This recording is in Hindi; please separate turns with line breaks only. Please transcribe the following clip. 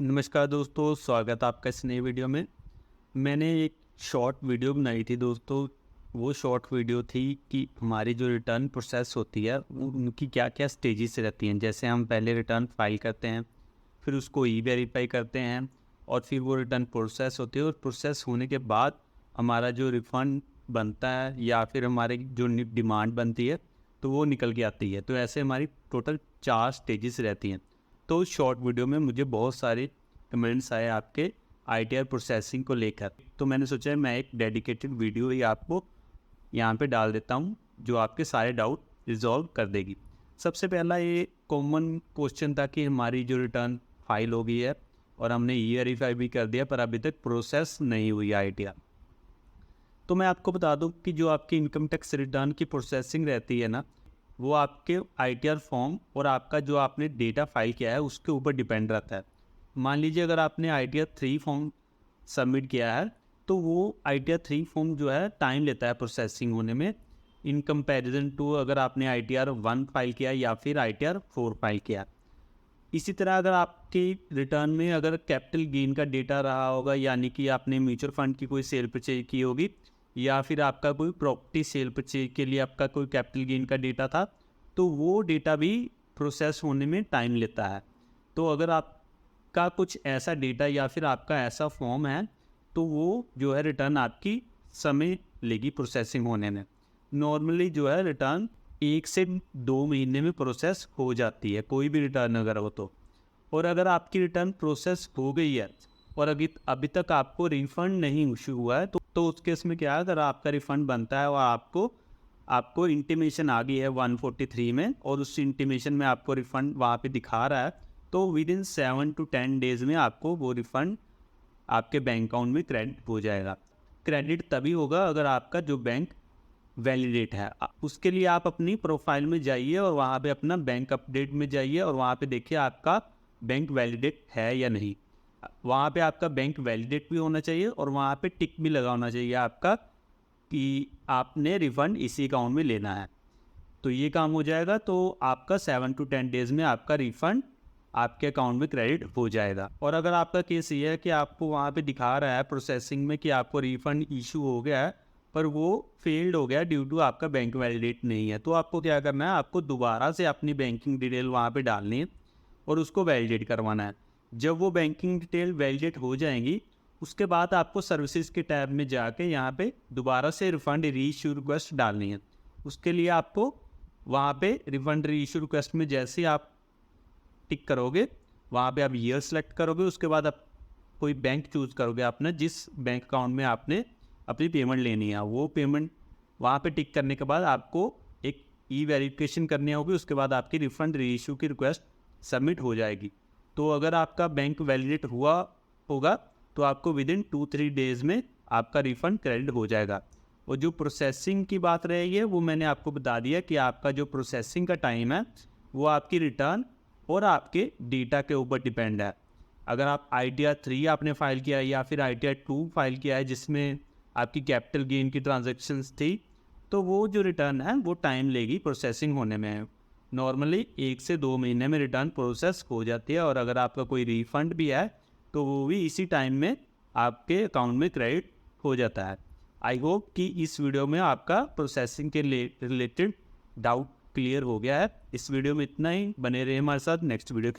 नमस्कार दोस्तों, स्वागत है आपका इस नई वीडियो में। मैंने एक शॉर्ट वीडियो बनाई थी दोस्तों। वो शॉर्ट वीडियो थी कि हमारी जो रिटर्न प्रोसेस होती है उनकी क्या क्या स्टेजेस रहती हैं। जैसे हम पहले रिटर्न फाइल करते हैं, फिर उसको ई वेरीफाई करते हैं और फिर वो रिटर्न प्रोसेस होती है और प्रोसेस होने के बाद हमारा जो रिफ़ंड बनता है या फिर हमारे जो डिमांड बनती है तो वो निकल के आती है। तो ऐसे हमारी टोटल 4 स्टेजेस रहती हैं। तो उस शॉर्ट वीडियो में मुझे बहुत सारे कमेंट्स आए आपके आईटीआर प्रोसेसिंग को लेकर, तो मैंने सोचा मैं एक डेडिकेटेड वीडियो ही आपको यहाँ पे डाल देता हूँ जो आपके सारे डाउट रिजॉल्व कर देगी। सबसे पहला ये कॉमन क्वेश्चन था कि हमारी जो रिटर्न फाइल हो गई है और हमने ई वेरीफाई भी कर दिया पर अभी तक प्रोसेस नहीं हुई आईटीआर। तो मैं आपको बता दूं कि जो आपकी इनकम टैक्स रिटर्न की प्रोसेसिंग रहती है ना, वो आपके आईटीआर फॉर्म और आपका जो आपने डेटा फाइल किया है उसके ऊपर डिपेंड रहता है। मान लीजिए अगर आपने आईटीआर 3 फॉर्म सबमिट किया है तो वो आईटीआर 3 फॉर्म जो है टाइम लेता है प्रोसेसिंग होने में, इन कंपैरिजन टू अगर आपने आईटीआर 1 फाइल किया या फिर आईटीआर 4 फाइल किया। इसी तरह अगर आपके रिटर्न में अगर कैपिटल गेन का डेटा रहा होगा, यानी कि आपने म्यूचुअल फंड की कोई सेल परचेज की होगी या फिर आपका कोई प्रॉपर्टी सेल परचेज के लिए आपका कोई कैपिटल गेन का डेटा था, तो वो डेटा भी प्रोसेस होने में टाइम लेता है। तो अगर आपका कुछ ऐसा डेटा या फिर आपका ऐसा फॉर्म है तो वो जो है रिटर्न आपकी समय लेगी प्रोसेसिंग होने में। नॉर्मली जो है रिटर्न 1 से 2 महीने में प्रोसेस हो जाती है, कोई भी रिटर्न अगर हो तो। और अगर आपकी रिटर्न प्रोसेस हो गई है और अभी तक आपको रिफ़ंड नहीं इशू हुआ है तो उस केस में क्या है, अगर आपका रिफ़ंड बनता है और आपको इंटीमेशन आ गई है 143 में और उस इंटीमेशन में आपको रिफ़ंड वहाँ पे दिखा रहा है, तो विद इन 7 to 10 डेज़ में आपको वो रिफ़ंड आपके बैंक अकाउंट में क्रेडिट हो जाएगा। क्रेडिट तभी होगा अगर आपका जो बैंक वैलिडेट है। उसके लिए आप अपनी प्रोफाइल में जाइए और वहाँ पे अपना बैंक अपडेट में जाइए और वहाँ पे देखिए आपका बैंक वैलिडेट है या नहीं। वहाँ पे आपका बैंक वैलिडेट भी होना चाहिए और वहाँ पे टिक भी लगा होना चाहिए आपका कि आपने रिफ़ंड इसी अकाउंट में लेना है। तो ये काम हो जाएगा तो आपका 7 to 10 डेज़ में आपका रिफ़ंड आपके अकाउंट में क्रेडिट हो जाएगा। और अगर आपका केस ये है कि आपको वहाँ पे दिखा रहा है प्रोसेसिंग में कि आपको रिफ़ंड इशू हो गया है पर वो फेल्ड हो गया ड्यू टू आपका बैंक वैलिडेट नहीं है, तो आपको क्या करना है, आपको दोबारा से अपनी बैंकिंग डिटेल वहाँ पे डालनी है और उसको वैलिडेट करवाना है। जब वो बैंकिंग डिटेल वैलिडेट हो जाएंगी उसके बाद आपको सर्विसेज के टैब में जाके यहाँ पे दोबारा से रिफ़ंड रीइश्यू रिक्वेस्ट डालनी है। उसके लिए आपको वहाँ पे रिफ़ंड रीइश्यू रिक्वेस्ट में जैसे ही आप टिक करोगे वहाँ पे आप ईयर सेलेक्ट करोगे, उसके बाद आप कोई बैंक चूज़ करोगे अपना जिस बैंक अकाउंट में आपने अपनी पेमेंट लेनी है। वो पेमेंट वहाँ पे टिक करने के बाद आपको एक ई वेरिफिकेशन करनी होगी, उसके बाद आपकी रिफ़ंड रीइश्यू की रिक्वेस्ट सबमिट हो जाएगी। तो अगर आपका बैंक वैलिडेट हुआ होगा तो आपको विद इन 2-3 डेज़ में आपका रिफ़ंड क्रेडिट हो जाएगा। और जो प्रोसेसिंग की बात रहेगी वो मैंने आपको बता दिया कि आपका जो प्रोसेसिंग का टाइम है वो आपकी रिटर्न और आपके डेटा के ऊपर डिपेंड है। अगर आप आईटीआर 3 आपने फ़ाइल किया है या फिर आईटीआर 2 फाइल किया है जिसमें आपकी कैपिटल गेन की ट्रांजैक्शंस थी, तो वो जो रिटर्न है वो टाइम लेगी प्रोसेसिंग होने में। नॉर्मली 1 से 2 महीने में रिटर्न प्रोसेस हो जाती है और अगर आपका कोई रिफ़ंड भी है तो वो भी इसी टाइम में आपके अकाउंट में क्रेडिट हो जाता है। आई होप कि इस वीडियो में आपका प्रोसेसिंग के रिलेटेड डाउट क्लियर हो गया है। इस वीडियो में इतना ही, बने रहे हमारे साथ नेक्स्ट वीडियो